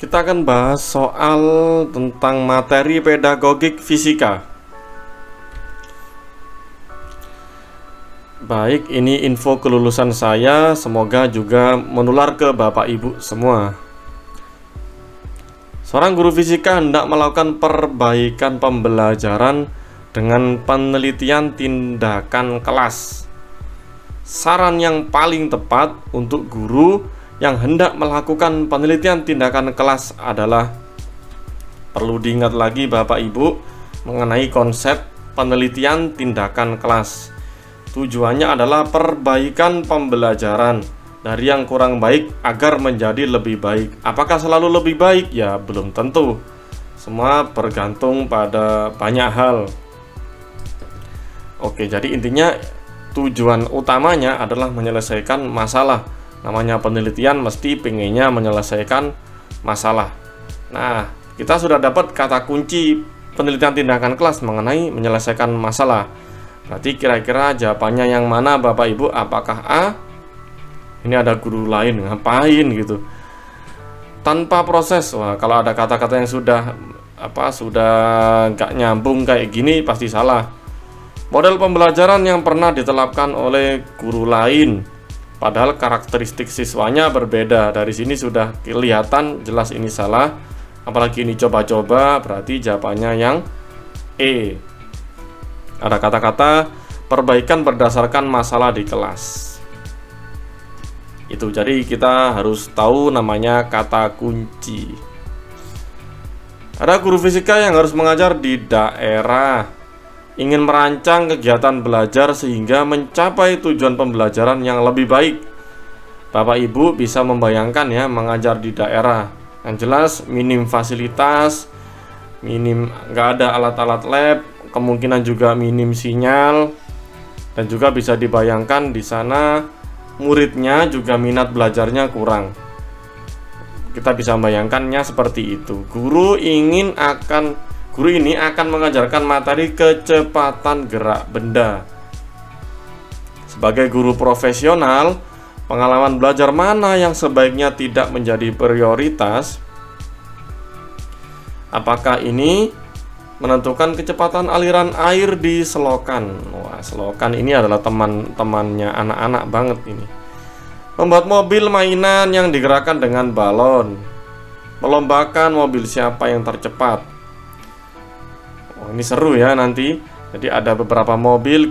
Kita akan bahas soal tentang materi pedagogik fisika. Baik, ini info kelulusan saya, semoga juga menular ke Bapak Ibu semua. Seorang guru fisika hendak melakukan perbaikan pembelajaran dengan penelitian tindakan kelas. Saran yang paling tepat untuk guru yang hendak melakukan penelitian tindakan kelas adalah, perlu diingat lagi Bapak Ibu mengenai konsep penelitian tindakan kelas. Tujuannya adalah perbaikan pembelajaran dari yang kurang baik agar menjadi lebih baik. Apakah selalu lebih baik? Ya, belum tentu. Semua bergantung pada banyak hal. Oke, jadi intinya tujuan utamanya adalah menyelesaikan masalah. Namanya penelitian mesti pengennya menyelesaikan masalah. Nah, kita sudah dapat kata kunci penelitian tindakan kelas mengenai menyelesaikan masalah. Berarti kira-kira jawabannya yang mana Bapak Ibu? Apakah A? Ini ada guru lain, ngapain gitu? Tanpa proses. Wah, kalau ada kata-kata yang sudah nggak nyambung kayak gini pasti salah. Model pembelajaran yang pernah diterapkan oleh guru lain, padahal karakteristik siswanya berbeda. Dari sini sudah kelihatan jelas ini salah. Apalagi ini coba-coba, berarti jawabannya yang E. Ada kata-kata perbaikan berdasarkan masalah di kelas. Itu, jadi kita harus tahu namanya kata kunci. Ada guru fisika yang harus mengajar di daerah, ingin merancang kegiatan belajar sehingga mencapai tujuan pembelajaran yang lebih baik. Bapak Ibu bisa membayangkan ya, mengajar di daerah. Yang jelas minim fasilitas, nggak ada alat-alat lab, kemungkinan juga minim sinyal, dan juga bisa dibayangkan di sana muridnya juga minat belajarnya kurang. Kita bisa membayangkannya seperti itu. Guru ini akan mengajarkan materi kecepatan gerak benda. Sebagai guru profesional, pengalaman belajar mana yang sebaiknya tidak menjadi prioritas? Apakah ini menentukan kecepatan aliran air di selokan? Wah, selokan ini adalah teman-temannya anak-anak banget ini. Membuat mobil mainan yang digerakkan dengan balon. Melombakan mobil siapa yang tercepat. Oh, ini seru ya nanti. Jadi ada beberapa mobil,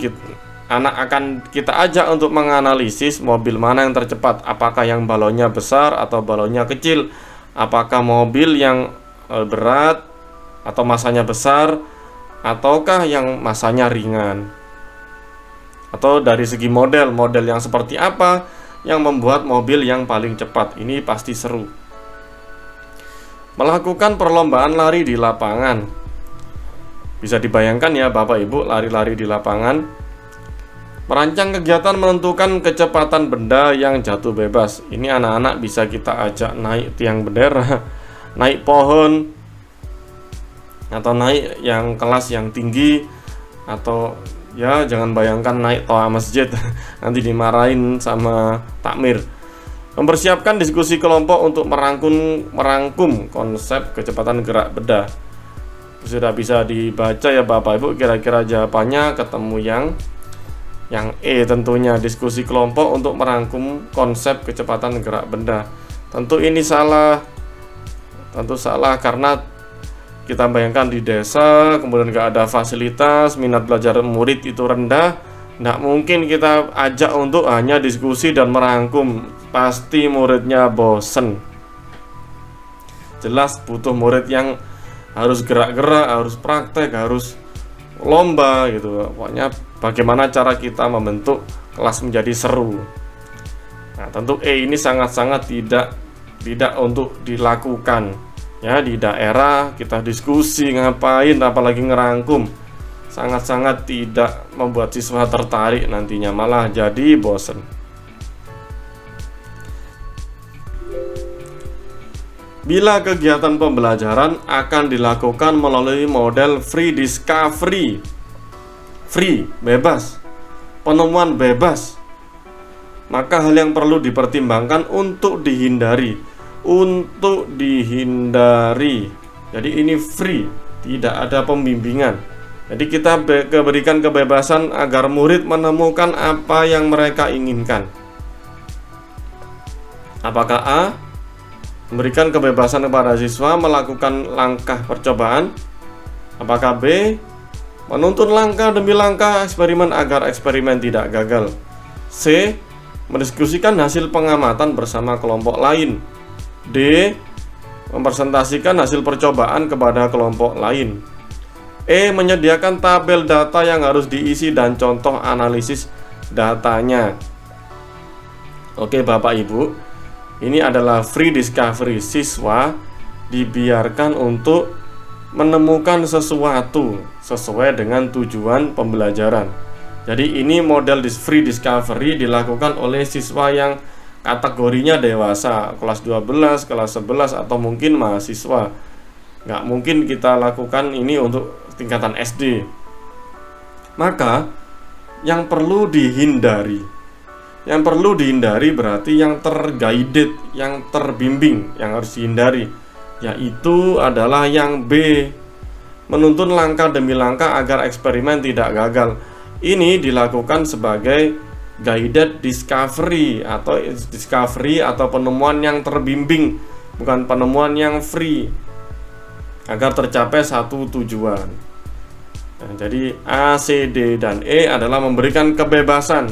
anak akan kita ajak untuk menganalisis mobil mana yang tercepat. Apakah yang balonnya besar atau balonnya kecil? Apakah mobil yang berat atau masanya besar, ataukah yang masanya ringan? Atau dari segi model yang seperti apa yang membuat mobil yang paling cepat? Ini pasti seru. Melakukan perlombaan lari di lapangan. Bisa dibayangkan ya Bapak Ibu, lari-lari di lapangan. Merancang kegiatan menentukan kecepatan benda yang jatuh bebas. Ini anak-anak bisa kita ajak naik tiang bendera, naik pohon, atau naik yang kelas yang tinggi, atau ya jangan bayangkan naik toa masjid nanti dimarahin sama takmir. Mempersiapkan diskusi kelompok untuk merangkum konsep kecepatan gerak benda. Sudah bisa dibaca ya Bapak Ibu, kira-kira jawabannya ketemu yang E tentunya, diskusi kelompok untuk merangkum konsep kecepatan gerak benda. Tentu ini salah. Tentu salah karena kita bayangkan di desa, kemudian gak ada fasilitas, minat belajar murid itu rendah. Nggak mungkin kita ajak untuk hanya diskusi dan merangkum. Pasti muridnya bosen. Jelas butuh murid yang harus gerak-gerak, harus praktek, harus lomba gitu. Pokoknya bagaimana cara kita membentuk kelas menjadi seru. Nah, tentu E ini sangat-sangat tidak untuk dilakukan. Ya, di daerah kita diskusi ngapain, apalagi ngerangkum. Sangat-sangat tidak membuat siswa tertarik, nantinya malah jadi bosen. Bila kegiatan pembelajaran akan dilakukan melalui model free discovery, free, bebas, penemuan bebas, maka hal yang perlu dipertimbangkan untuk dihindari untuk dihindari. Jadi ini free, tidak ada pembimbingan. Jadi kita berikan kebebasan agar murid menemukan apa yang mereka inginkan. Apakah A, memberikan kebebasan kepada siswa melakukan langkah percobaan? Apakah B, menuntun langkah demi langkah eksperimen agar eksperimen tidak gagal? C, mendiskusikan hasil pengamatan bersama kelompok lain? D, mempresentasikan hasil percobaan kepada kelompok lain? E, menyediakan tabel data yang harus diisi dan contoh analisis datanya. Oke Bapak Ibu, ini adalah free discovery. Siswa dibiarkan untuk menemukan sesuatu sesuai dengan tujuan pembelajaran. Jadi ini model free discovery dilakukan oleh siswa yang kategorinya dewasa, kelas 12, kelas 11, atau mungkin mahasiswa. Nggak mungkin kita lakukan ini untuk tingkatan SD. Maka yang perlu dihindari berarti yang terguided, yang terbimbing, yang harus dihindari, yaitu adalah yang B, menuntun langkah demi langkah agar eksperimen tidak gagal. Ini dilakukan sebagai guided discovery atau penemuan yang terbimbing, bukan penemuan yang free, agar tercapai satu tujuan. Nah, jadi A, C, D, dan E adalah memberikan kebebasan.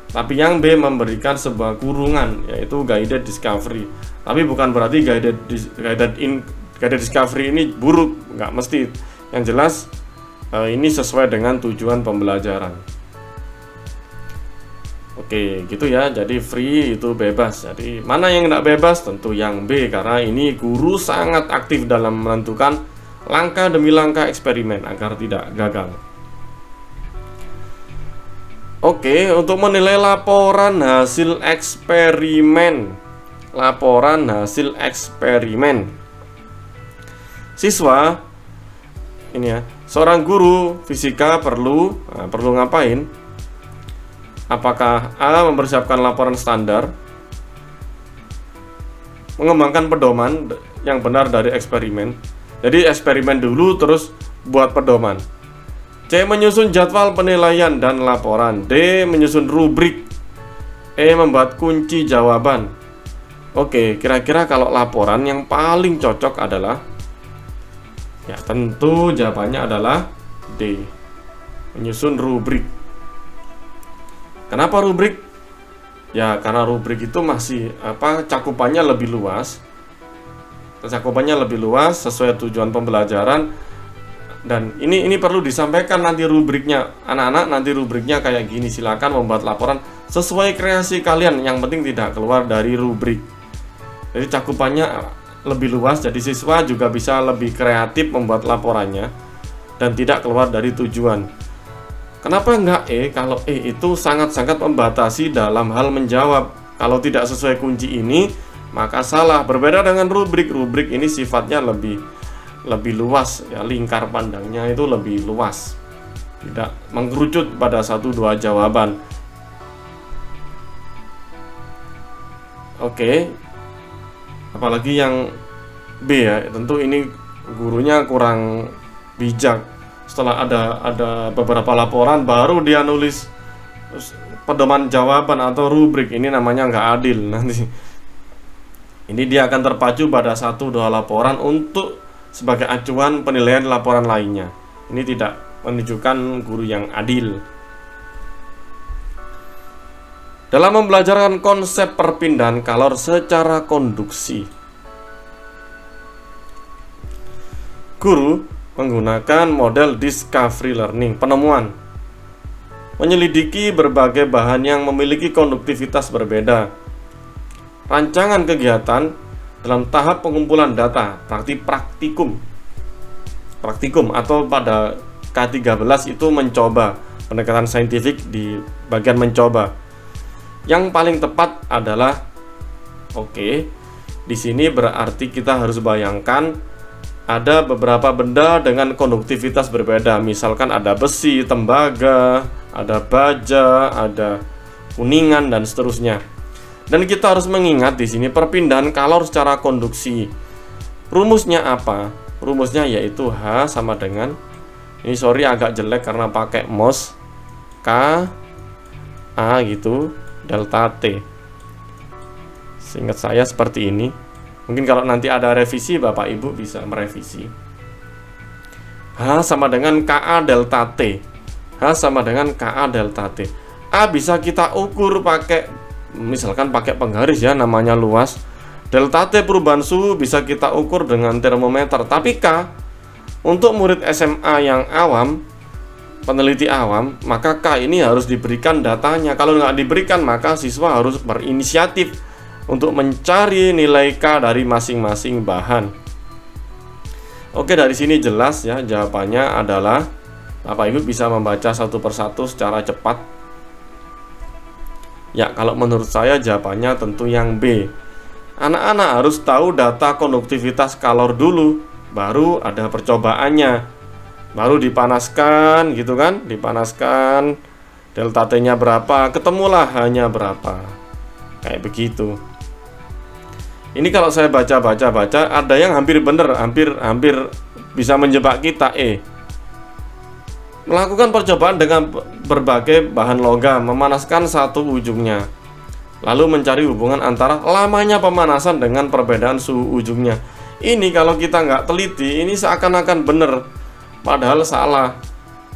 Tapi yang B memberikan sebuah kurungan, yaitu guided discovery. Tapi bukan berarti guided discovery ini buruk, nggak mesti. Yang jelas ini sesuai dengan tujuan pembelajaran. Oke, gitu ya. Jadi free itu bebas. Jadi mana yang nggak bebas? Tentu yang B, karena ini guru sangat aktif dalam menentukan langkah demi langkah eksperimen agar tidak gagal. Oke, untuk menilai laporan hasil eksperimen. Siswa, ini ya, seorang guru fisika perlu ngapain? Apakah A, mempersiapkan laporan standar, mengembangkan pedoman yang benar dari eksperimen. Jadi eksperimen dulu terus buat pedoman. C, menyusun jadwal penilaian dan laporan. D, menyusun rubrik. E, membuat kunci jawaban. Oke, kira-kira kalau laporan yang paling cocok adalah, ya tentu jawabannya adalah D, menyusun rubrik. Kenapa rubrik? Ya karena rubrik itu masih cakupannya lebih luas. Sesuai tujuan pembelajaran. Dan ini perlu disampaikan nanti rubriknya. Anak-anak, nanti rubriknya kayak gini. Silakan membuat laporan sesuai kreasi kalian, yang penting tidak keluar dari rubrik. Jadi cakupannya lebih luas, jadi siswa juga bisa lebih kreatif membuat laporannya dan tidak keluar dari tujuan. Kenapa enggak E? Kalau E itu sangat-sangat membatasi dalam hal menjawab. Kalau tidak sesuai kunci ini, maka salah. Berbeda dengan rubrik. Rubrik ini sifatnya lebih luas ya, lingkar pandangnya itu lebih luas, tidak mengerucut pada 1-2 jawaban. Oke, apalagi yang B ya, tentu ini gurunya kurang bijak. Setelah ada beberapa laporan baru dia nulis pedoman jawaban atau rubrik. Ini namanya nggak adil nanti. Ini dia akan terpacu pada 1-2 laporan untuk sebagai acuan penilaian laporan lainnya. Ini tidak menunjukkan guru yang adil. Dalam membelajarkan konsep perpindahan kalor secara konduksi, guru menggunakan model discovery learning, penemuan, menyelidiki berbagai bahan yang memiliki konduktivitas berbeda. Rancangan kegiatan dalam tahap pengumpulan data, praktikum atau pada K13 itu mencoba, pendekatan saintifik di bagian mencoba. Yang paling tepat adalah di sini berarti kita harus bayangkan ada beberapa benda dengan konduktivitas berbeda. Misalkan ada besi, tembaga, ada baja, ada kuningan dan seterusnya. Dan kita harus mengingat di sini perpindahan kalor secara konduksi. Rumusnya apa? Rumusnya yaitu H sama dengan, ini sorry agak jelek karena pakai mouse, K A gitu delta T. Seingat saya seperti ini. Mungkin kalau nanti ada revisi Bapak Ibu bisa merevisi. H sama dengan KA delta T. H sama dengan KA delta T. A bisa kita ukur pakai, misalkan pakai penggaris ya, namanya luas. Delta T perubahan suhu bisa kita ukur dengan termometer. Tapi K, untuk murid SMA yang awam, peneliti awam, maka K ini harus diberikan datanya. Kalau nggak diberikan, maka siswa harus berinisiatif untuk mencari nilai K dari masing-masing bahan. Oke, dari sini jelas ya, jawabannya adalah, Bapak Ibu bisa membaca satu persatu secara cepat. Ya, kalau menurut saya jawabannya tentu yang B. Anak-anak harus tahu data konduktivitas kalor dulu, baru ada percobaannya, baru dipanaskan gitu kan, dipanaskan, delta T-nya berapa, ketemulah hanya berapa, kayak begitu. Ini kalau saya baca, ada yang hampir benar, hampir bisa menjebak kita. Melakukan percobaan dengan berbagai bahan logam, memanaskan satu ujungnya, lalu mencari hubungan antara lamanya pemanasan dengan perbedaan suhu ujungnya. Ini kalau kita nggak teliti, ini seakan-akan benar, padahal salah.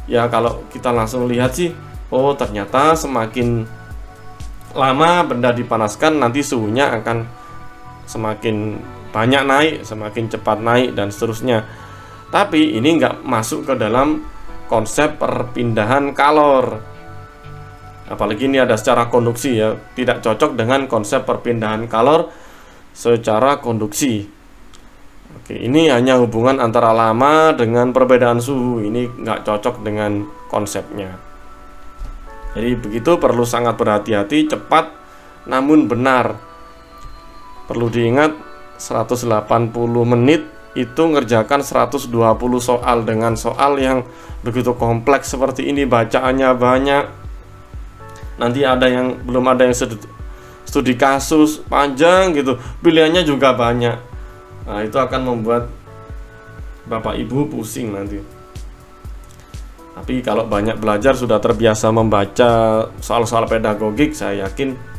Ya kalau kita langsung lihat sih, oh ternyata semakin lama benda dipanaskan, nanti suhunya akan semakin banyak naik, semakin cepat naik, dan seterusnya. Tapi ini nggak masuk ke dalam konsep perpindahan kalor. Apalagi ini ada secara konduksi ya, tidak cocok dengan konsep perpindahan kalor secara konduksi. Oke, ini hanya hubungan antara lama dengan perbedaan suhu. Ini nggak cocok dengan konsepnya. Jadi begitu, perlu sangat berhati-hati, cepat namun benar. Perlu diingat 180 menit itu ngerjakan 120 soal dengan soal yang begitu kompleks seperti ini, bacaannya banyak. Nanti ada yang belum ada yang studi kasus panjang gitu, pilihannya juga banyak. Nah, itu akan membuat Bapak Ibu pusing nanti. Tapi kalau banyak belajar, sudah terbiasa membaca soal-soal pedagogik, saya yakin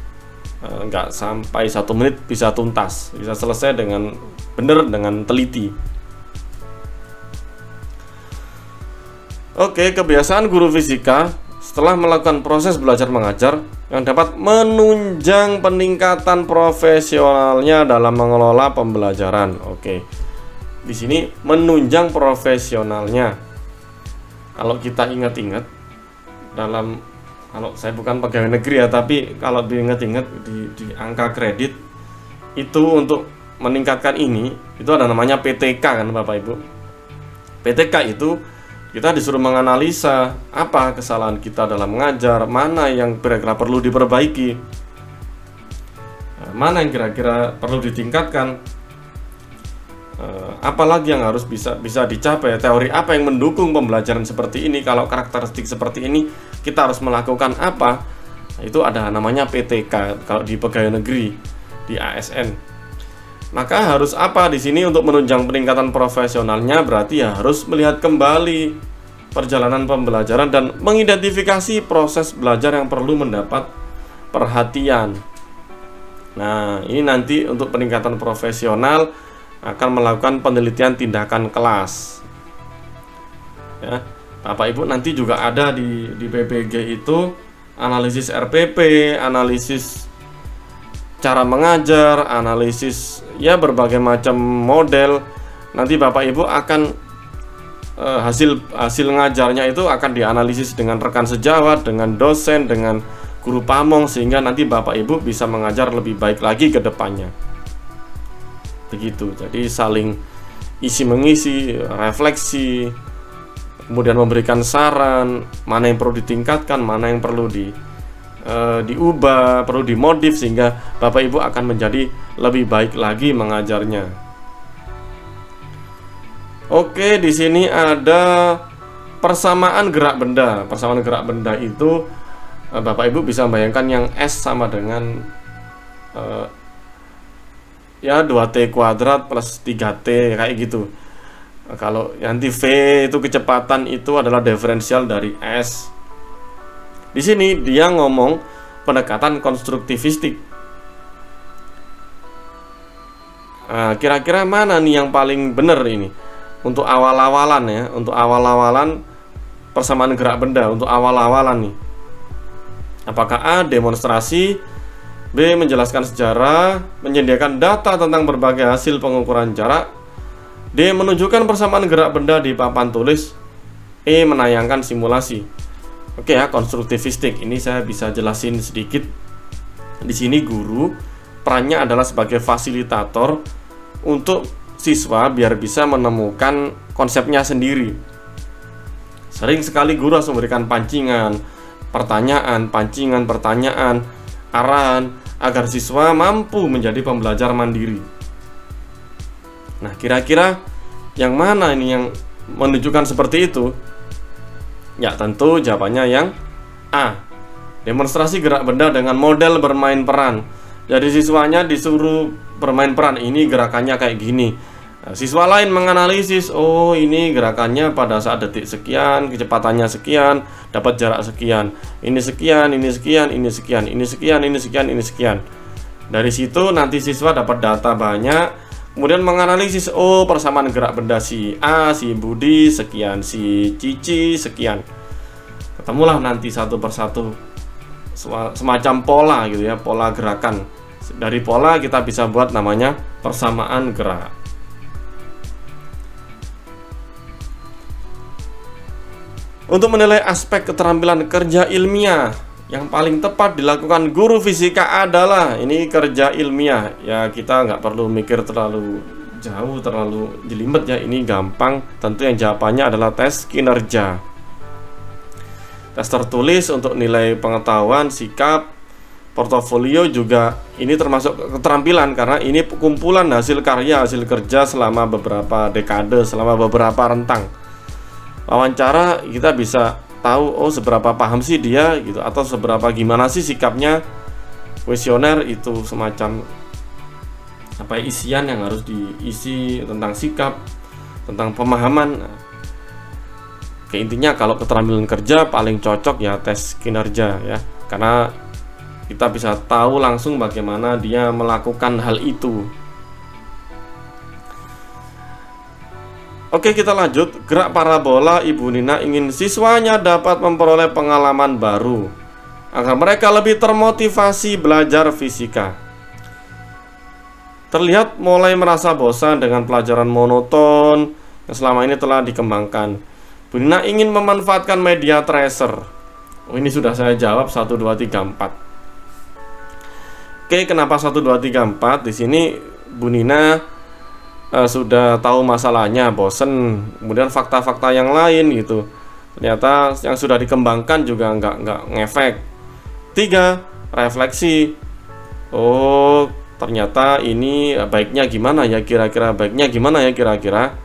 nggak sampai 1 menit bisa tuntas, bisa selesai dengan benar, dengan teliti. Oke, kebiasaan guru fisika setelah melakukan proses belajar mengajar yang dapat menunjang peningkatan profesionalnya dalam mengelola pembelajaran. Oke, di sini menunjang profesionalnya. Kalau kita ingat-ingat, kalau saya bukan pegawai negeri ya, tapi kalau diingat-ingat di angka kredit itu untuk meningkatkan ini, itu ada namanya PTK kan Bapak Ibu. PTK itu kita disuruh menganalisa apa kesalahan kita dalam mengajar, mana yang kira-kira perlu diperbaiki, mana yang kira-kira perlu ditingkatkan, apalagi yang harus bisa dicapai, teori apa yang mendukung pembelajaran seperti ini, kalau karakteristik seperti ini kita harus melakukan apa. Itu ada namanya PTK kalau di pegawai negeri, di ASN. Maka harus apa di sini untuk menunjang peningkatan profesionalnya? Berarti ya harus melihat kembali perjalanan pembelajaran dan mengidentifikasi proses belajar yang perlu mendapat perhatian. Nah, ini nanti untuk peningkatan profesional akan melakukan penelitian tindakan kelas. Ya, Bapak Ibu nanti juga ada di PPG itu analisis RPP, analisis cara mengajar, analisis ya berbagai macam model. Nanti Bapak Ibu akan hasil ngajarnya itu akan dianalisis dengan rekan sejawat, dengan dosen, dengan guru pamong, sehingga nanti Bapak Ibu bisa mengajar lebih baik lagi ke depannya. Begitu. Jadi saling isi mengisi, refleksi, kemudian memberikan saran, mana yang perlu ditingkatkan, mana yang perlu diubah, perlu dimodif, sehingga Bapak Ibu akan menjadi lebih baik lagi mengajarnya. Oke, di sini ada persamaan gerak benda. Persamaan gerak benda itu Bapak Ibu bisa membayangkan yang S sama dengan ya 2T kuadrat plus 3T kayak gitu. Kalau nanti V itu kecepatan itu adalah diferensial dari S. Di sini dia ngomong pendekatan konstruktivistik. Kira-kira mana nih yang paling benar ini untuk awal-awalan ya, untuk awal-awalan persamaan gerak benda, untuk awal-awalan nih. Apakah A demonstrasi, B menjelaskan sejarah, menyediakan data tentang berbagai hasil pengukuran jarak, D menunjukkan persamaan gerak benda di papan tulis, E menayangkan simulasi. Oke ya, konstruktivistik ini saya bisa jelasin sedikit. Di sini guru perannya adalah sebagai fasilitator untuk siswa biar bisa menemukan konsepnya sendiri. Sering sekali guru harus memberikan pancingan, pertanyaan, pancingan, pertanyaan, arahan agar siswa mampu menjadi pembelajar mandiri. Nah, kira-kira yang mana ini yang menunjukkan seperti itu? Ya, tentu jawabannya yang A. Demonstrasi gerak benda dengan model bermain peran. Jadi siswanya disuruh bermain peran, ini gerakannya kayak gini. Nah, siswa lain menganalisis, oh ini gerakannya pada saat detik sekian, kecepatannya sekian, dapat jarak sekian. Ini sekian, ini sekian, ini sekian, ini sekian, ini sekian, ini sekian. Dari situ nanti siswa dapat data banyak. Kemudian menganalisis, oh persamaan gerak benda si A, si Budi, sekian, si Cici, sekian. Ketemulah nanti satu persatu semacam pola gitu ya, pola gerakan. Dari pola kita bisa buat namanya persamaan gerak. Untuk menilai aspek keterampilan kerja ilmiah, yang paling tepat dilakukan guru fisika adalah ini kerja ilmiah. Ya kita nggak perlu mikir terlalu jauh, terlalu jelimet ya. Ini gampang. Tentu yang jawabannya adalah tes kinerja. Tes tertulis untuk nilai pengetahuan, sikap, portofolio juga ini termasuk keterampilan karena ini kumpulan hasil karya, hasil kerja selama beberapa dekade, selama beberapa rentang. Wawancara kita bisa tahu oh seberapa paham sih dia gitu, atau seberapa gimana sih sikapnya. Kuesioner itu semacam apa isian yang harus diisi tentang sikap, tentang pemahaman. Intinya kalau keterampilan kerja paling cocok ya tes kinerja ya, karena kita bisa tahu langsung bagaimana dia melakukan hal itu. Oke, kita lanjut. Gerak parabola, Ibu Nina ingin siswanya dapat memperoleh pengalaman baru agar mereka lebih termotivasi belajar fisika. Terlihat mulai merasa bosan dengan pelajaran monoton yang selama ini telah dikembangkan. Bu Nina ingin memanfaatkan media tracer. Oh, ini sudah saya jawab 1, 2, 3, 4. Oke, kenapa 1, 2, 3, 4? Di sini Bu Nina sudah tahu masalahnya, bosen, kemudian fakta-fakta yang lain gitu. Ternyata yang sudah dikembangkan juga nggak ngefek. 3, refleksi. Oh, ternyata ini baiknya gimana ya kira-kira, baiknya gimana ya kira-kira.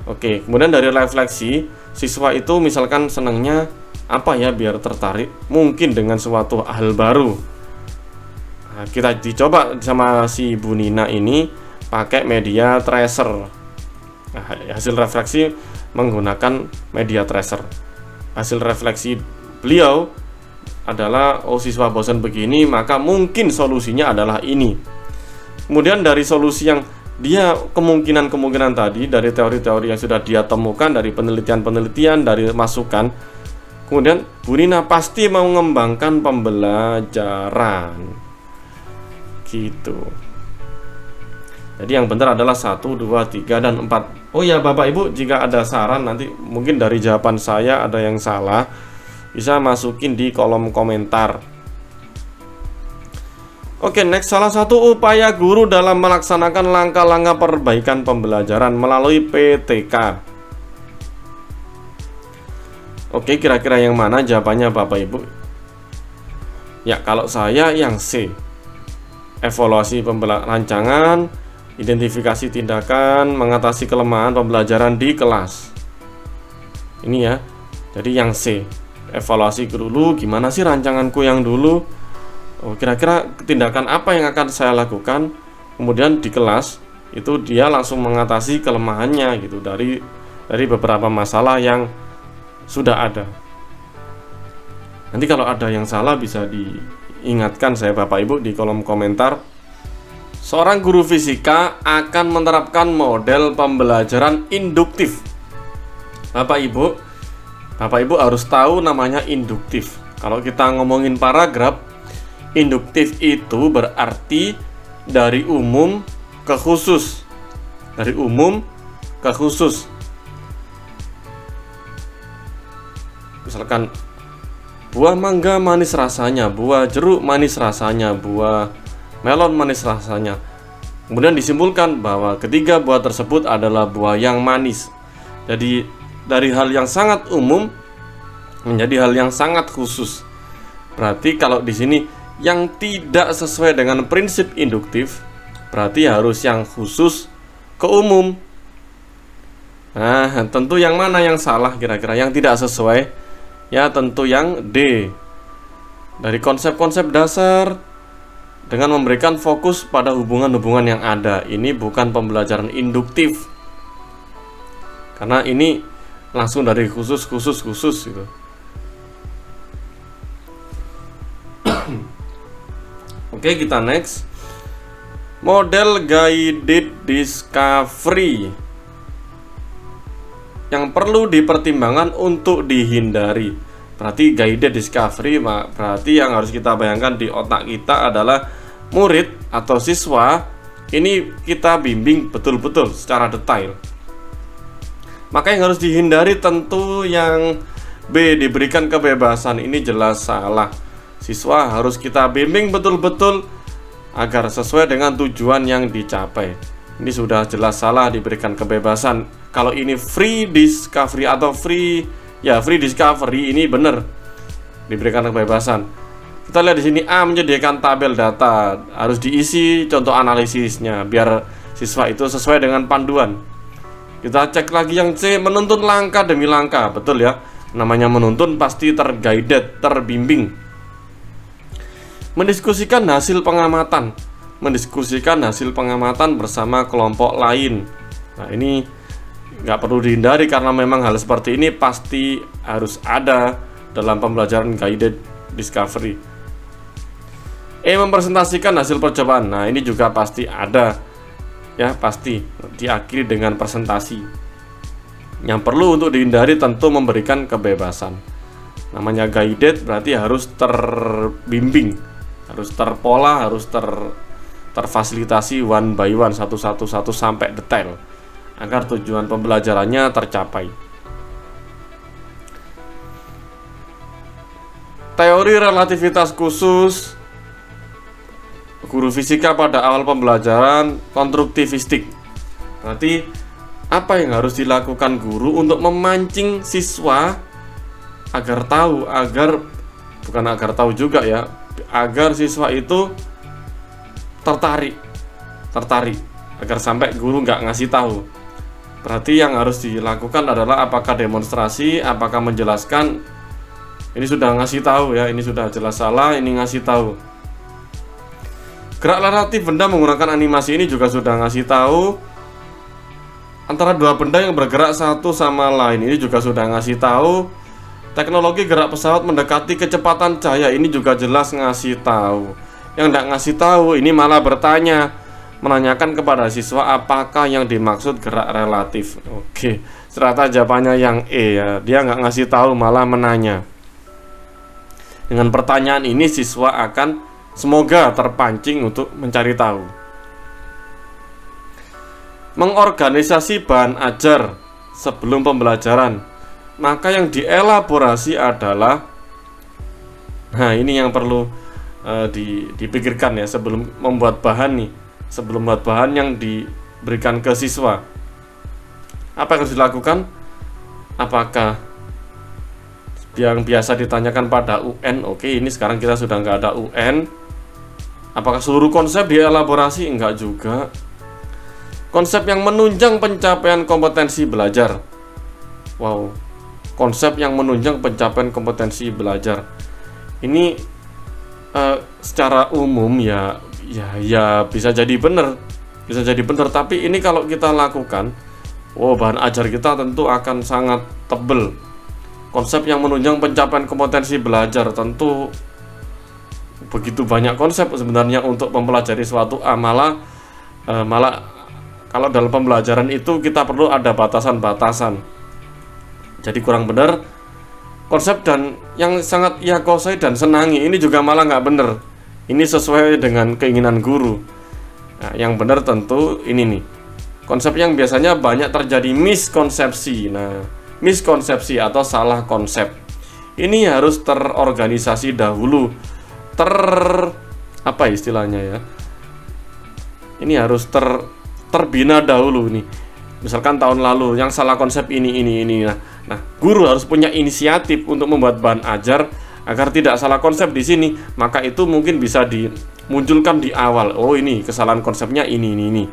Oke, kemudian dari refleksi, siswa itu misalkan senangnya apa ya biar tertarik mungkin dengan suatu hal baru. Nah, kita dicoba sama si Bu Nina ini pakai media tracer. Nah, hasil refleksi menggunakan media tracer. Hasil refleksi beliau adalah oh siswa bosan begini, maka mungkin solusinya adalah ini. Kemudian dari solusi yang dia kemungkinan tadi, dari teori-teori yang sudah dia temukan, dari penelitian-penelitian, dari masukan, kemudian Bu Nina pasti mau mengembangkan pembelajaran gitu. Jadi yang benar adalah 1, 2, 3, dan 4. Oh ya Bapak Ibu, jika ada saran nanti mungkin dari jawaban saya ada yang salah, bisa masukin di kolom komentar. Oke, next. Salah satu upaya guru dalam melaksanakan langkah-langkah perbaikan pembelajaran melalui PTK. Oke, kira-kira yang mana jawabannya Bapak Ibu? Ya, kalau saya yang C. Evaluasi rancangan, identifikasi tindakan, mengatasi kelemahan pembelajaran di kelas. Ini ya. Jadi yang C. Evaluasi dulu, gimana sih rancanganku yang dulu? oh, kira-kira tindakan apa yang akan saya lakukan. Kemudian di kelas itu dia langsung mengatasi kelemahannya gitu dari beberapa masalah yang sudah ada. Nanti kalau ada yang salah bisa diingatkan saya Bapak Ibu di kolom komentar. Seorang guru fisika akan menerapkan model pembelajaran induktif. Bapak Ibu harus tahu namanya induktif. Kalau kita ngomongin paragraf, induktif itu berarti dari umum ke khusus. Dari umum ke khusus. Misalkan buah mangga manis rasanya, buah jeruk manis rasanya, buah melon manis rasanya. Kemudian disimpulkan bahwa ketiga buah tersebut adalah buah yang manis. Jadi dari hal yang sangat umum menjadi hal yang sangat khusus. Berarti kalau di sini yang tidak sesuai dengan prinsip induktif, berarti harus yang khusus ke umum. Nah, tentu yang mana yang salah kira-kira? Yang tidak sesuai? Ya, tentu yang D. Dari konsep-konsep dasar dengan memberikan fokus pada hubungan-hubungan yang ada. Ini bukan pembelajaran induktif. Karena ini langsung dari khusus gitu. Oke, kita next. Model guided discovery yang perlu dipertimbangkan untuk dihindari. Berarti guided discovery berarti yang harus kita bayangkan di otak kita adalah murid atau siswa ini kita bimbing betul-betul secara detail. Maka yang harus dihindari tentu yang B, diberikan kebebasan. Ini jelas salah. Siswa harus kita bimbing betul-betul agar sesuai dengan tujuan yang dicapai. Ini sudah jelas salah, diberikan kebebasan. Kalau ini free discovery atau free discovery, ini benar diberikan kebebasan. Kita lihat di sini, A menyediakan tabel data, harus diisi contoh analisisnya biar siswa itu sesuai dengan panduan. Kita cek lagi yang C, menuntun langkah demi langkah. Betul ya, namanya menuntun pasti terguided, terbimbing. Mendiskusikan hasil pengamatan. Mendiskusikan hasil pengamatan bersama kelompok lain. Nah, ini nggak perlu dihindari karena memang hal seperti ini pasti harus ada dalam pembelajaran guided discovery. E, mempresentasikan hasil percobaan. Nah, ini juga pasti ada. Ya, pasti diakhiri dengan presentasi. Yang perlu untuk dihindari tentu memberikan kebebasan. Namanya guided berarti harus terbimbing, harus terpola, harus terfasilitasi one by one, satu sampai detail agar tujuan pembelajarannya tercapai. Teori relativitas khusus guru fisika pada awal pembelajaran konstruktivistik. Berarti apa yang harus dilakukan guru untuk memancing siswa agar tahu, agar siswa itu tertarik agar sampai guru nggak ngasih tahu. Berarti yang harus dilakukan adalah apakah demonstrasi, apakah menjelaskan. Ini sudah ngasih tahu ya, ini sudah jelas salah, ini ngasih tahu. Gerak relatif benda menggunakan animasi ini juga sudah ngasih tahu. Antara dua benda yang bergerak satu sama lain ini juga sudah ngasih tahu. Teknologi gerak pesawat mendekati kecepatan cahaya ini juga jelas ngasih tahu. Yang tidak ngasih tahu ini malah bertanya, menanyakan kepada siswa apakah yang dimaksud gerak relatif. Oke, ternyata jawabannya yang E ya. Dia nggak ngasih tahu, malah menanya. Dengan pertanyaan ini siswa akan semoga terpancing untuk mencari tahu. Mengorganisasi bahan ajar sebelum pembelajaran. Maka yang dielaborasi adalah, nah ini yang perlu dipikirkan ya sebelum membuat bahan nih, sebelum membuat bahan yang diberikan ke siswa. Apa yang harus dilakukan? Apakah yang biasa ditanyakan pada UN? Oke, ini sekarang kita sudah nggak ada UN. Apakah seluruh konsep dielaborasi? Enggak juga. Konsep yang menunjang pencapaian kompetensi belajar. Wow, konsep yang menunjang pencapaian kompetensi belajar. Ini secara umum ya bisa jadi benar, tapi ini kalau kita lakukan, bahan ajar kita tentu akan sangat tebel. Konsep yang menunjang pencapaian kompetensi belajar, tentu begitu banyak konsep sebenarnya untuk mempelajari suatu malah kalau dalam pembelajaran itu kita perlu ada batasan-batasan. Jadi kurang benar konsep dan yang sangat ia kuasai dan senangi ini juga malah nggak benar. Ini sesuai dengan keinginan guru. Nah, yang benar tentu ini nih. Konsep yang biasanya banyak terjadi miskonsepsi. Nah, miskonsepsi atau salah konsep ini harus terorganisasi dahulu, apa istilahnya ya? Ini harus terbina dahulu nih. Misalkan tahun lalu yang salah konsep ini. Nah, guru harus punya inisiatif untuk membuat bahan ajar agar tidak salah konsep di sini. Maka itu mungkin bisa dimunculkan di awal. Oh, ini kesalahan konsepnya ini.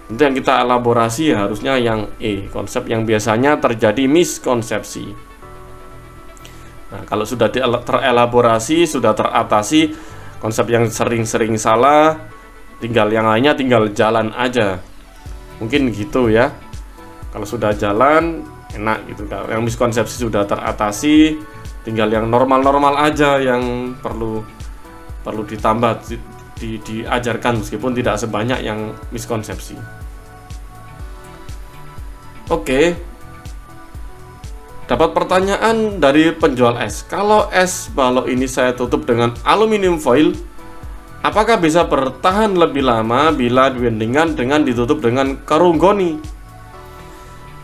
Itu yang kita elaborasi harusnya yang konsep yang biasanya terjadi miskonsepsi. Nah, kalau sudah terelaborasi, sudah teratasi konsep yang sering-sering salah, tinggal yang lainnya tinggal jalan aja. Mungkin gitu ya. Kalau sudah jalan enak gitu. Kalau yang miskonsepsi sudah teratasi, tinggal yang normal-normal aja yang perlu ditambah, diajarkan meskipun tidak sebanyak yang miskonsepsi. Oke. Dapat pertanyaan dari penjual es. Kalau es balok ini saya tutup dengan aluminium foil, apakah bisa bertahan lebih lama bila dibandingkan dengan ditutup dengan karung goni?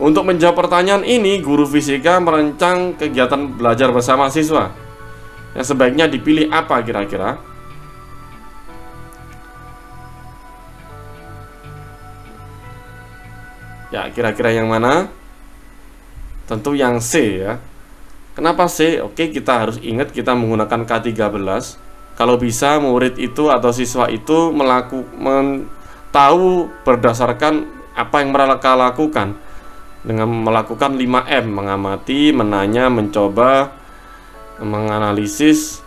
Untuk menjawab pertanyaan ini, guru fisika merancang kegiatan belajar bersama siswa. Yang sebaiknya dipilih apa kira-kira? Ya, kira-kira yang mana? Tentu yang C ya. Kenapa C? Oke, kita harus ingat kita menggunakan K13. Kalau bisa murid itu atau siswa itu tahu berdasarkan apa yang mereka lakukan dengan melakukan 5M: mengamati, menanya, mencoba, menganalisis,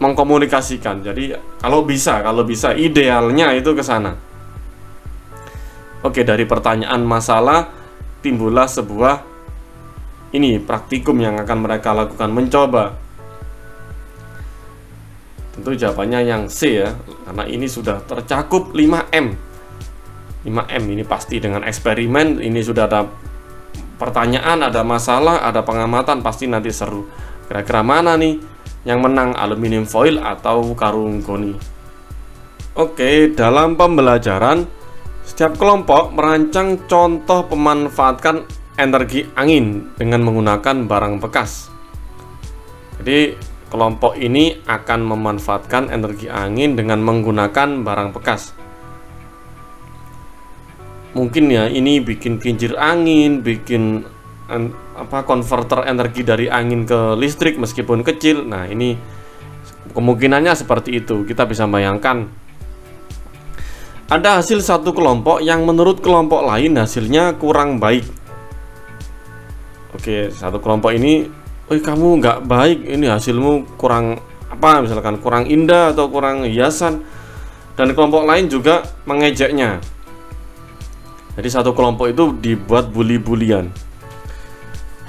mengkomunikasikan. Jadi kalau bisa idealnya itu ke sana. Oke, dari pertanyaan masalah timbullah sebuah praktikum yang akan mereka lakukan, mencoba. Tentu jawabannya yang C ya, karena ini sudah tercakup 5M. 5M ini pasti dengan eksperimen, ini sudah ada pertanyaan, ada masalah, ada pengamatan, pasti nanti seru. Kira-kira mana nih yang menang, aluminium foil atau karung goni? Oke, dalam pembelajaran setiap kelompok merancang contoh pemanfaatkan energi angin dengan menggunakan barang bekas. Jadi kelompok ini akan memanfaatkan energi angin dengan menggunakan barang bekas. Mungkin ya ini bikin kincir angin, bikin konverter energi dari angin ke listrik meskipun kecil. Nah, ini kemungkinannya seperti itu. Kita bisa bayangkan ada hasil satu kelompok yang menurut kelompok lain hasilnya kurang baik. Oke, satu kelompok ini, kamu nggak baik, ini hasilmu kurang misalkan kurang indah atau kurang hiasan. Dan kelompok lain juga mengejeknya. Jadi satu kelompok itu dibuat bully-bulian.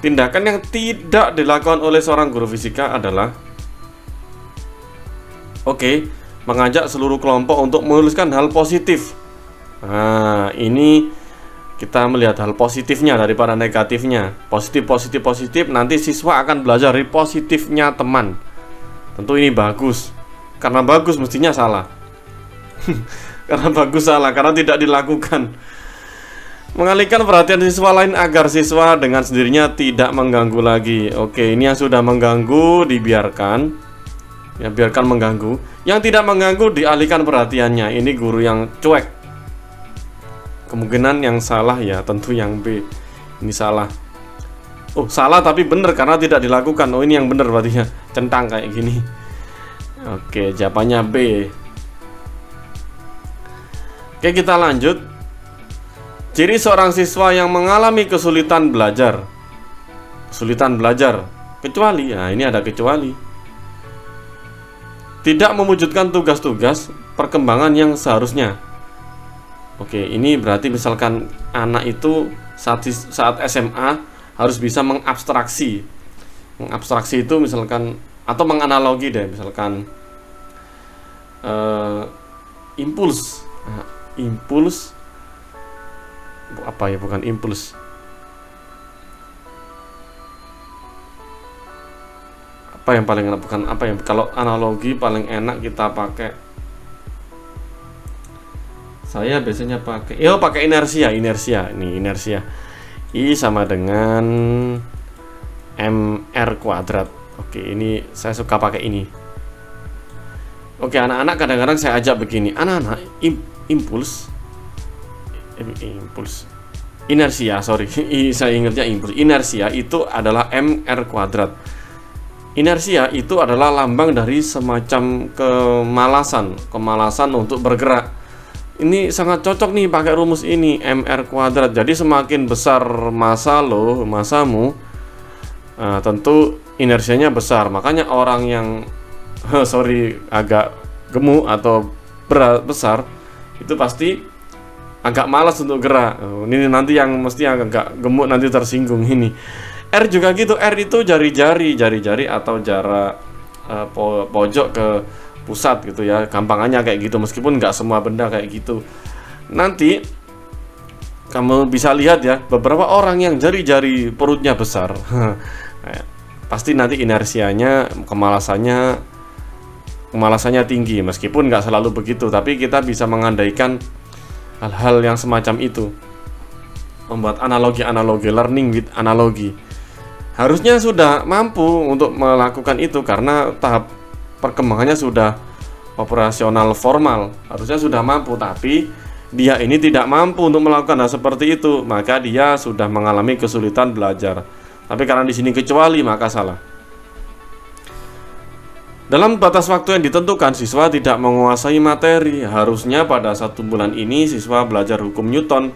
Tindakan yang tidak dilakukan oleh seorang guru fisika adalah mengajak seluruh kelompok untuk menuliskan hal positif. Nah, ini kita melihat hal positifnya daripada negatifnya. Positif, nanti siswa akan belajar dari positifnya teman. Tentu ini bagus. Karena bagus mestinya salah. Karena bagus salah, karena tidak dilakukan. Mengalihkan perhatian siswa lain agar siswa dengan sendirinya tidak mengganggu lagi. Oke, ini yang sudah mengganggu dibiarkan. Ya, biarkan mengganggu. Yang tidak mengganggu dialihkan perhatiannya. Ini guru yang cuek. Kemungkinan yang salah ya tentu yang B. Ini salah. Salah tapi benar karena tidak dilakukan. Ini yang benar berarti ya. Centang kayak gini. Oke, jawabannya B. Oke, kita lanjut. Ciri seorang siswa yang mengalami kesulitan belajar. Kecuali, ini ada kecuali. tidak mewujudkan tugas-tugas perkembangan yang seharusnya. Oke, ini berarti misalkan anak itu saat SMA harus bisa mengabstraksi. Mengabstraksi itu misalkan, atau menganalogi deh, misalkan impuls. Nah, impuls apa ya, bukan impuls. Apa yang paling enak, bukan apa yang, kalau analogi paling enak kita pakai, saya biasanya pakai inersia. Ini inersia I sama dengan mr kuadrat. Oke, ini saya suka pakai ini. Oke, anak-anak kadang-kadang saya ajak begini, anak-anak, impuls inersia, sorry saya ingatnya impuls. Inersia itu adalah mr kuadrat. Inersia itu adalah lambang dari semacam kemalasan untuk bergerak. Ini sangat cocok nih pakai rumus ini, mr kuadrat. Jadi semakin besar masamu, tentu inersianya besar. Makanya orang yang agak gemuk atau besar itu pasti agak malas untuk gerak. Ini nanti yang mesti agak gemuk nanti tersinggung ini. R juga gitu. R itu jari-jari atau jarak pojok ke pusat gitu ya, gampangannya kayak gitu, meskipun nggak semua benda kayak gitu. Nanti kamu bisa lihat ya, beberapa orang yang jari-jari perutnya besar pasti nanti inersianya, kemalasannya tinggi, meskipun nggak selalu begitu, tapi kita bisa mengandaikan hal-hal yang semacam itu, membuat analogi, learning with analogi. Harusnya sudah mampu untuk melakukan itu karena tahap perkembangannya sudah operasional formal, harusnya sudah mampu, tapi dia ini tidak mampu untuk melakukan hal seperti itu, maka dia sudah mengalami kesulitan belajar. Tapi karena di sini kecuali, maka salah. Dalam batas waktu yang ditentukan, siswa tidak menguasai materi. Harusnya pada 1 bulan ini siswa belajar hukum Newton,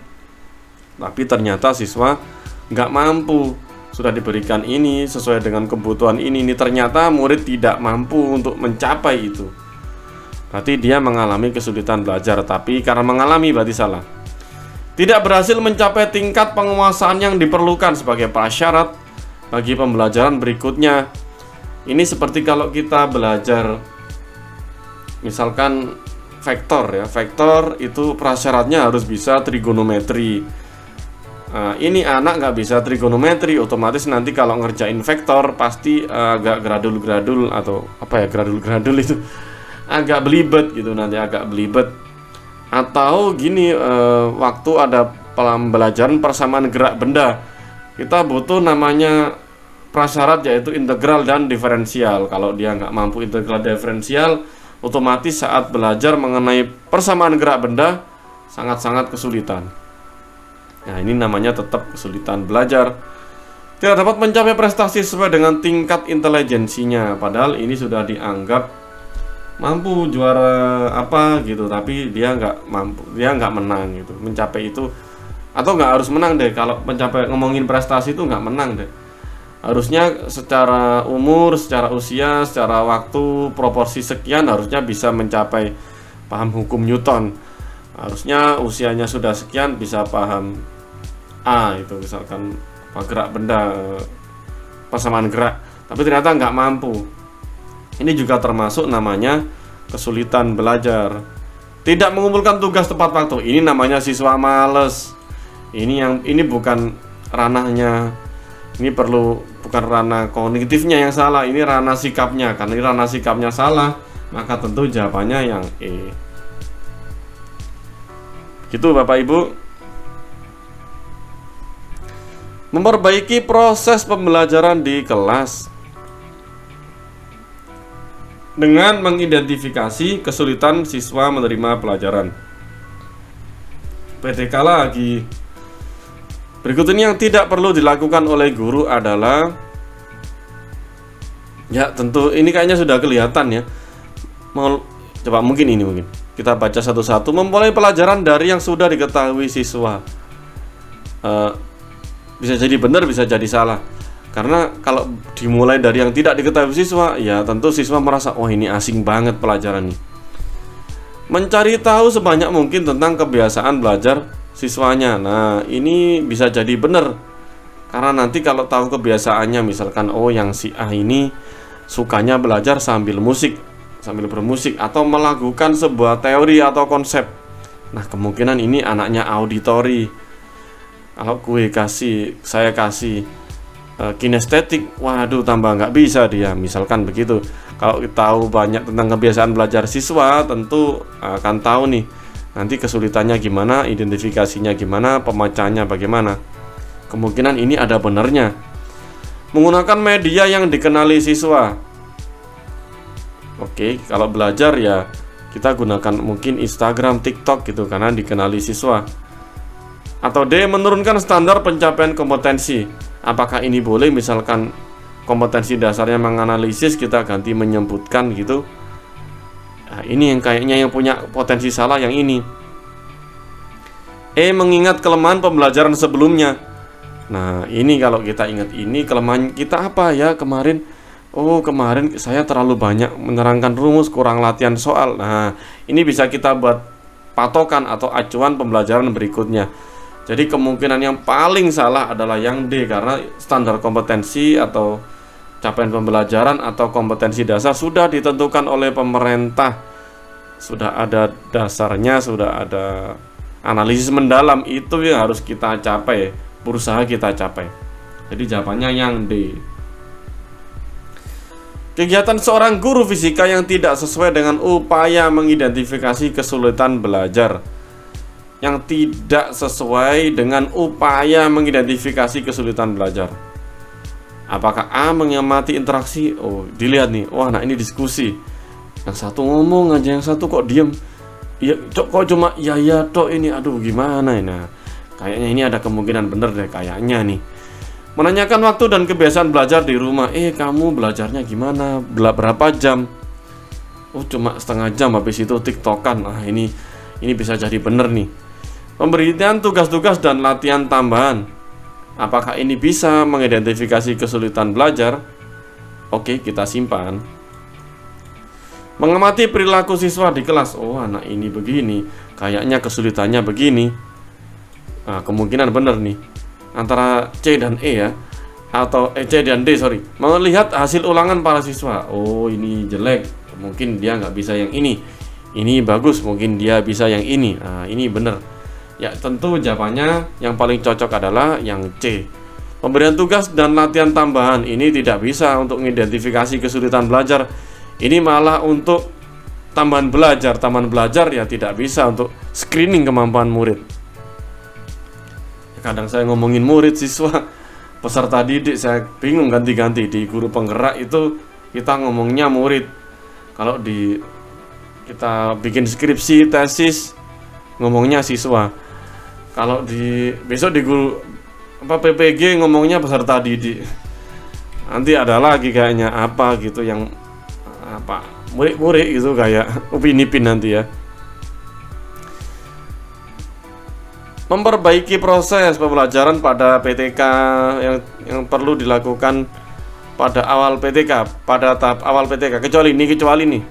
tapi ternyata siswa nggak mampu. Sudah diberikan ini sesuai dengan kebutuhan ini ternyata murid tidak mampu untuk mencapai itu. Berarti dia mengalami kesulitan belajar, tapi karena mengalami berarti salah. Tidak berhasil mencapai tingkat penguasaan yang diperlukan sebagai prasyarat bagi pembelajaran berikutnya. Ini seperti kalau kita belajar misalkan vektor ya. Vektor itu prasyaratnya harus bisa trigonometri. Nah, ini anak nggak bisa trigonometri, otomatis nanti kalau ngerjain vektor pasti agak gradul-gradul, atau apa ya, gradul-gradul itu agak belibet gitu, nanti agak belibet. Atau gini, waktu ada pembelajaran persamaan gerak benda, kita butuh namanya prasyarat, yaitu integral dan diferensial. Kalau dia nggak mampu integral diferensial, otomatis saat belajar mengenai persamaan gerak benda sangat-sangat kesulitan. Nah, ini namanya tetap kesulitan belajar. Tidak dapat mencapai prestasi sesuai dengan tingkat intelijensinya. Padahal ini sudah dianggap mampu juara apa gitu, tapi dia nggak mampu, dia nggak menang gitu mencapai itu. Atau nggak harus menang deh, kalau mencapai ngomongin prestasi itu nggak menang deh. Harusnya secara umur, secara usia, secara waktu, proporsi sekian harusnya bisa mencapai paham hukum Newton. Harusnya usianya sudah sekian bisa paham A, itu misalkan gerak benda, persamaan gerak, tapi ternyata nggak mampu. Ini juga termasuk namanya kesulitan belajar. Tidak mengumpulkan tugas tepat waktu, ini namanya siswa males. Ini bukan ranahnya, ini bukan ranah kognitifnya yang salah, ini ranah sikapnya. Karena ini ranah sikapnya salah, maka tentu jawabannya yang E. Gitu Bapak Ibu. Memperbaiki proses pembelajaran di kelas dengan mengidentifikasi kesulitan siswa menerima pelajaran. PTK lagi. Berikut ini yang tidak perlu dilakukan oleh guru adalah, ya tentu ini kayaknya sudah kelihatan ya. Coba mungkin kita baca satu-satu. Memulai pelajaran dari yang sudah diketahui siswa. Bisa jadi benar, bisa jadi salah. Karena kalau dimulai dari yang tidak diketahui siswa, ya tentu siswa merasa, oh ini asing banget pelajaran ini. Mencari tahu sebanyak mungkin tentang kebiasaan belajar siswanya. Nah, ini bisa jadi benar. Karena nanti kalau tahu kebiasaannya, misalkan, oh yang si A ini sukanya belajar sambil bermusik, atau melakukan sebuah teori atau konsep. Nah, kemungkinan ini anaknya auditori. Kalau saya kasih kinestetik, waduh tambah nggak bisa dia, misalkan begitu. Kalau tahu banyak tentang kebiasaan belajar siswa, tentu akan tahu nih nanti kesulitannya gimana, identifikasinya gimana, pemacahannya bagaimana. Kemungkinan ini ada benernya. Menggunakan media yang dikenali siswa. Oke, kalau belajar ya kita gunakan mungkin Instagram, TikTok gitu, karena dikenali siswa. Atau D, menurunkan standar pencapaian kompetensi. Apakah ini boleh? Misalkan kompetensi dasarnya menganalisis, kita ganti menyebutkan gitu. Nah, ini yang kayaknya yang punya potensi salah yang ini. E, mengingat kelemahan pembelajaran sebelumnya. Nah, ini kalau kita ingat, ini kelemahan kita apa ya kemarin? Oh, kemarin saya terlalu banyak menerangkan rumus, kurang latihan soal. Nah, ini bisa kita buat patokan atau acuan pembelajaran berikutnya. Jadi kemungkinan yang paling salah adalah yang D, karena standar kompetensi atau capaian pembelajaran atau kompetensi dasar sudah ditentukan oleh pemerintah. Sudah ada dasarnya, sudah ada analisis mendalam, itu yang harus kita capai, berusaha kita capai. Jadi jawabannya yang D. Kegiatan seorang guru fisika yang tidak sesuai dengan upaya mengidentifikasi kesulitan belajar. Yang tidak sesuai dengan upaya mengidentifikasi kesulitan belajar. Apakah A, mengamati interaksi? Oh, dilihat nih, wah nah ini diskusi. Yang satu ngomong aja, yang satu kok diem. Ya, kok cuma ya tok ini, aduh gimana ini. Nah, kayaknya ini ada kemungkinan bener deh, kayaknya nih. Menanyakan waktu dan kebiasaan belajar di rumah. Kamu belajarnya gimana? Berapa jam? Oh, cuma setengah jam, habis itu tiktokan. Nah, ini bisa jadi bener nih. Pemberian tugas-tugas dan latihan tambahan. Apakah ini bisa mengidentifikasi kesulitan belajar? Oke, kita simpan. Mengamati perilaku siswa di kelas. Oh, anak ini begini, kayaknya kesulitannya begini. Nah, kemungkinan benar nih. Antara C dan E ya. Atau C dan D, sorry. Melihat hasil ulangan para siswa. Oh, ini jelek, mungkin dia nggak bisa yang ini. Ini bagus, mungkin dia bisa yang ini. Nah, ini benar. Ya, tentu jawabannya yang paling cocok adalah yang C. Pemberian tugas dan latihan tambahan ini tidak bisa untuk mengidentifikasi kesulitan belajar. Ini malah untuk tambahan belajar. Tambahan belajar ya tidak bisa untuk screening kemampuan murid. Kadang saya ngomongin murid, siswa, peserta didik, saya bingung ganti-ganti. Di guru penggerak itu kita ngomongnya murid. Kalau kita bikin skripsi, tesis, ngomongnya siswa. Kalau besok di guru PPG ngomongnya peserta didik. Nanti ada lagi kayaknya apa gitu yang murid-murid gitu, kayak Upin Ipin nanti ya. Memperbaiki proses pembelajaran pada PTK yang perlu dilakukan pada awal PTK, pada tahap awal PTK, kecuali nih.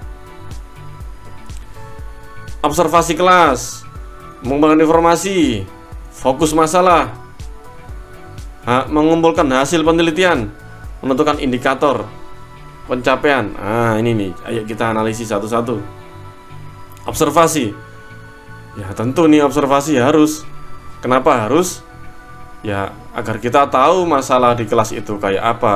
Observasi kelas, mengumpulkan informasi, fokus masalah, mengumpulkan hasil penelitian, menentukan indikator pencapaian. Ini nih, ayo kita analisis satu-satu. Observasi. Ya tentu nih observasi harus. Kenapa harus? Ya agar kita tahu masalah di kelas itu kayak apa,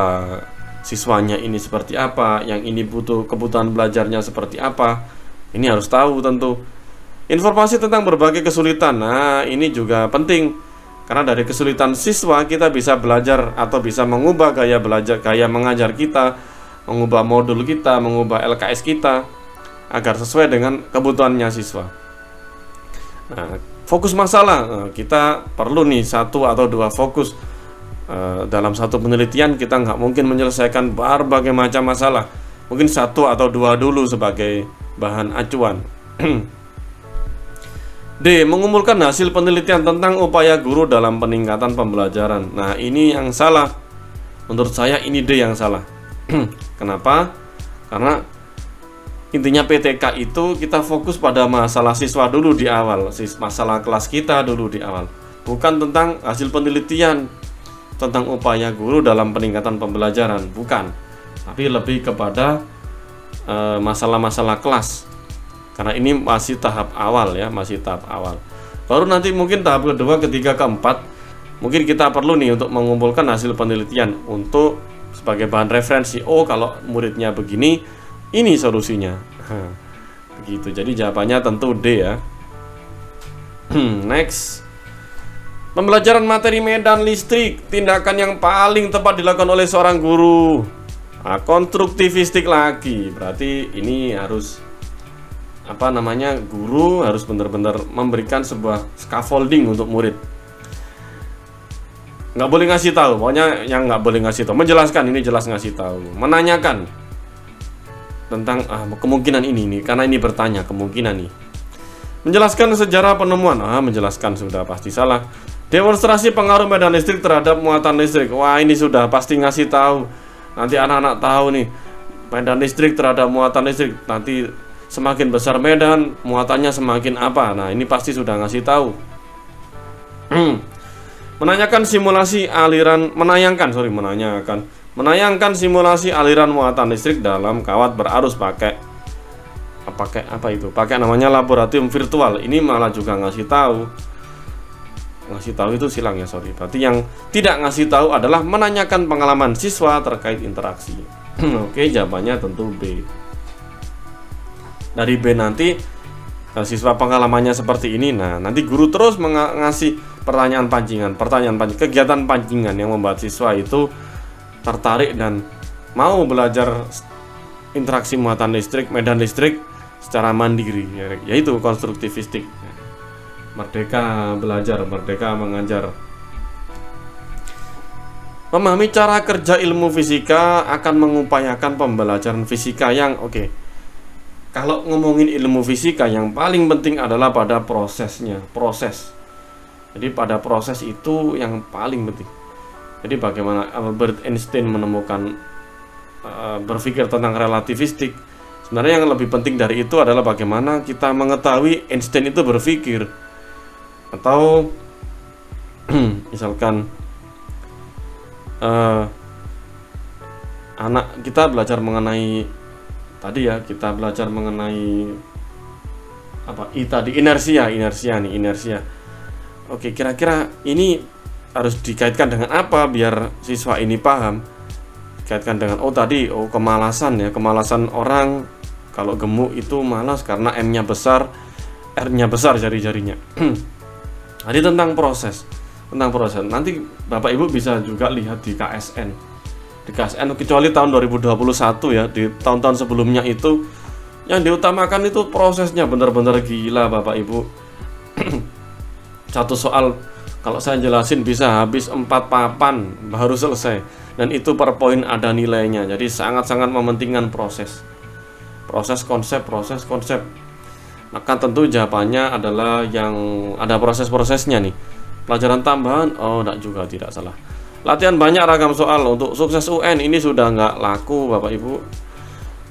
siswanya ini seperti apa, yang ini butuh kebutuhan belajarnya seperti apa. Ini harus tahu tentu. Informasi tentang berbagai kesulitan. Nah, ini juga penting. Karena dari kesulitan siswa kita bisa belajar atau bisa mengubah gaya belajar, gaya mengajar kita, mengubah modul kita, mengubah LKS kita agar sesuai dengan kebutuhannya siswa. Nah, fokus masalah. Kita perlu nih 1 atau 2 fokus. Dalam satu penelitian kita nggak mungkin menyelesaikan berbagai macam masalah. Mungkin 1 atau 2 dulu sebagai bahan acuan. D. Mengumpulkan hasil penelitian tentang upaya guru dalam peningkatan pembelajaran. Nah, ini yang salah. Menurut saya ini D yang salah. Kenapa? Karena intinya PTK itu kita fokus pada masalah siswa dulu di awal, masalah kelas kita dulu di awal, bukan tentang hasil penelitian, tentang upaya guru dalam peningkatan pembelajaran, bukan, tapi lebih kepada masalah-masalah kelas. Karena ini masih tahap awal ya, masih tahap awal. Baru nanti mungkin tahap kedua, ketiga, keempat, mungkin kita perlu nih untuk mengumpulkan hasil penelitian untuk sebagai bahan referensi. Oh, kalau muridnya begini, ini solusinya. Begitu. Jadi jawabannya tentu D ya. Next. Pembelajaran materi medan listrik, tindakan yang paling tepat dilakukan oleh seorang guru. Nah, konstruktivistik lagi. Berarti ini harus guru harus benar-benar memberikan sebuah scaffolding untuk murid. Nggak boleh ngasih tahu, pokoknya yang nggak boleh ngasih tahu, menjelaskan, ini jelas ngasih tahu, menanyakan tentang kemungkinan ini nih, karena ini bertanya kemungkinan nih. Menjelaskan sejarah penemuan, menjelaskan sudah pasti salah. Demonstrasi pengaruh medan listrik terhadap muatan listrik, wah ini sudah pasti ngasih tahu. Nanti anak-anak tahu nih, medan listrik terhadap muatan listrik, nanti semakin besar medan, muatannya semakin apa. Nah, ini pasti sudah ngasih tahu. Menayangkan simulasi aliran muatan listrik dalam kawat berarus pakai namanya laboratorium virtual. Ini malah juga ngasih tahu. Ngasih tahu itu silang ya, sorry. Berarti yang tidak ngasih tahu adalah menanyakan pengalaman siswa terkait interaksi. Oke, jawabannya tentu B. Dari B nanti siswa pengalamannya seperti ini. Nah, nanti guru terus ngasih pertanyaan pancingan, kegiatan pancingan yang membuat siswa itu tertarik dan mau belajar interaksi muatan listrik, medan listrik secara mandiri, yaitu konstruktivistik. Merdeka belajar, merdeka mengajar. Memahami cara kerja ilmu fisika akan mengupayakan pembelajaran fisika yang Kalau ngomongin ilmu fisika, yang paling penting adalah pada prosesnya, proses. Jadi pada proses itu yang paling penting. Jadi bagaimana Albert Einstein menemukan berpikir tentang relativistik. Sebenarnya yang lebih penting dari itu adalah bagaimana kita mengetahui Einstein itu berpikir. Atau misalkan anak kita belajar mengenai kita belajar mengenai inersia. Oke, kira-kira ini harus dikaitkan dengan apa biar siswa ini paham? Dikaitkan dengan kemalasan orang kalau gemuk itu malas karena M-nya besar, R-nya besar jari-jarinya. Jadi tentang proses. Nanti Bapak Ibu bisa juga lihat di KSN. Kecuali tahun 2021 ya, di tahun-tahun sebelumnya itu yang diutamakan itu prosesnya, benar-benar gila Bapak Ibu. Satu soal kalau saya jelasin bisa habis 4 papan baru selesai, dan itu per poin ada nilainya. Jadi sangat-sangat mementingkan proses konsep. Maka tentu jawabannya adalah yang ada proses-prosesnya nih. Pelajaran tambahan, tidak salah. Latihan banyak ragam soal untuk sukses UN, ini sudah nggak laku Bapak Ibu.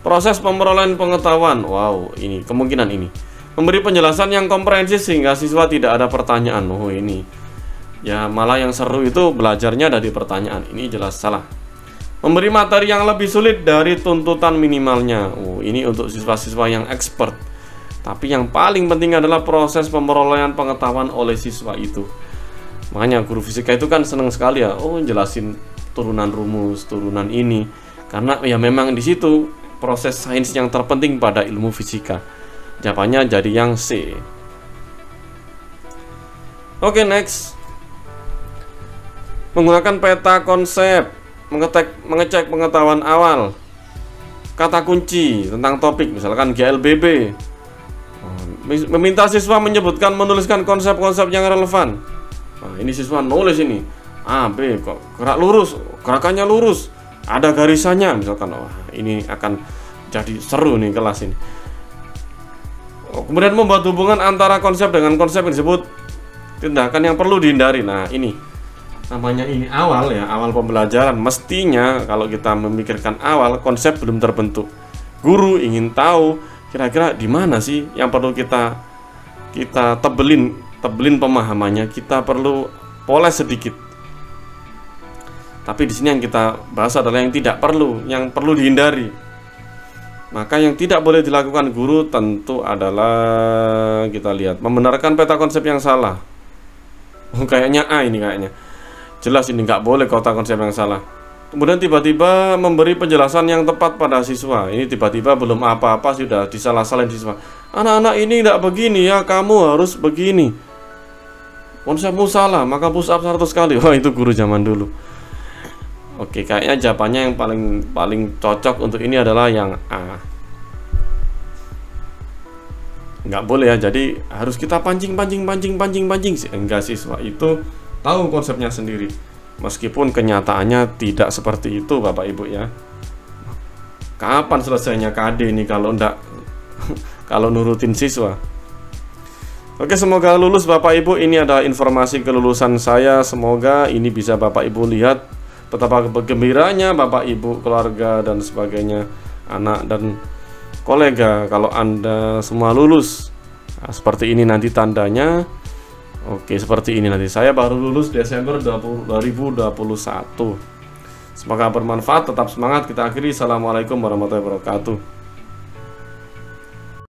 Proses pemerolehan pengetahuan, ini kemungkinan ini. Memberi penjelasan yang komprehensif sehingga siswa tidak ada pertanyaan. Ini ya malah yang seru itu belajarnya dari pertanyaan, ini jelas salah. Memberi materi yang lebih sulit dari tuntutan minimalnya. Ini untuk siswa-siswa yang expert. Tapi yang paling penting adalah proses pemerolehan pengetahuan oleh siswa itu. Makanya guru fisika itu kan senang sekali ya, jelasin turunan rumus, turunan ini. Karena ya memang di situ proses sains yang terpenting pada ilmu fisika. Jawabannya jadi yang C. Oke, next. Menggunakan peta konsep, mengecek pengetahuan awal. Kata kunci tentang topik, misalkan GLBB. Meminta siswa menuliskan konsep-konsep yang relevan. Nah, ini siswa nulis ini A, B, kok gerak lurus, gerakannya lurus, ada garisannya, misalkan. Ini akan jadi seru nih kelas ini. Kemudian membuat hubungan antara konsep dengan konsep yang disebut tindakan yang perlu dihindari. Nah, ini namanya ini awal ya, awal pembelajaran. Mestinya kalau kita memikirkan awal, konsep belum terbentuk. Guru ingin tahu kira-kira di mana sih yang perlu kita tebelin pemahamannya, kita perlu poles sedikit. Tapi di sini yang kita bahas adalah yang tidak perlu, yang perlu dihindari. Maka yang tidak boleh dilakukan guru tentu adalah, kita lihat, membenarkan peta konsep yang salah. Kayaknya A ini kayaknya. Jelas ini nggak boleh peta konsep yang salah. Kemudian tiba-tiba memberi penjelasan yang tepat pada siswa. Ini tiba-tiba belum apa-apa sudah disalah-salahin siswa. Anak-anak ini tidak begini ya, kamu harus begini. Konsepmu salah, maka push up 100 kali. Wah, itu guru zaman dulu. Oke, kayaknya jawabannya yang paling cocok untuk ini adalah yang A. Nggak boleh ya, jadi harus kita pancing sehingga siswa itu tahu konsepnya sendiri. Meskipun kenyataannya tidak seperti itu, Bapak Ibu ya. Kapan selesainya KD ini kalau enggak kalau nurutin siswa? Oke, semoga lulus Bapak Ibu. Ini adalah informasi kelulusan saya. Semoga ini bisa Bapak Ibu lihat betapa gembiranya Bapak Ibu, keluarga dan sebagainya, anak dan kolega kalau Anda semua lulus. Nah, seperti ini nanti tandanya. Oke, seperti ini nanti. Saya baru lulus Desember 2021. Semoga bermanfaat, tetap semangat. Kita akhiri. Assalamualaikum warahmatullahi wabarakatuh.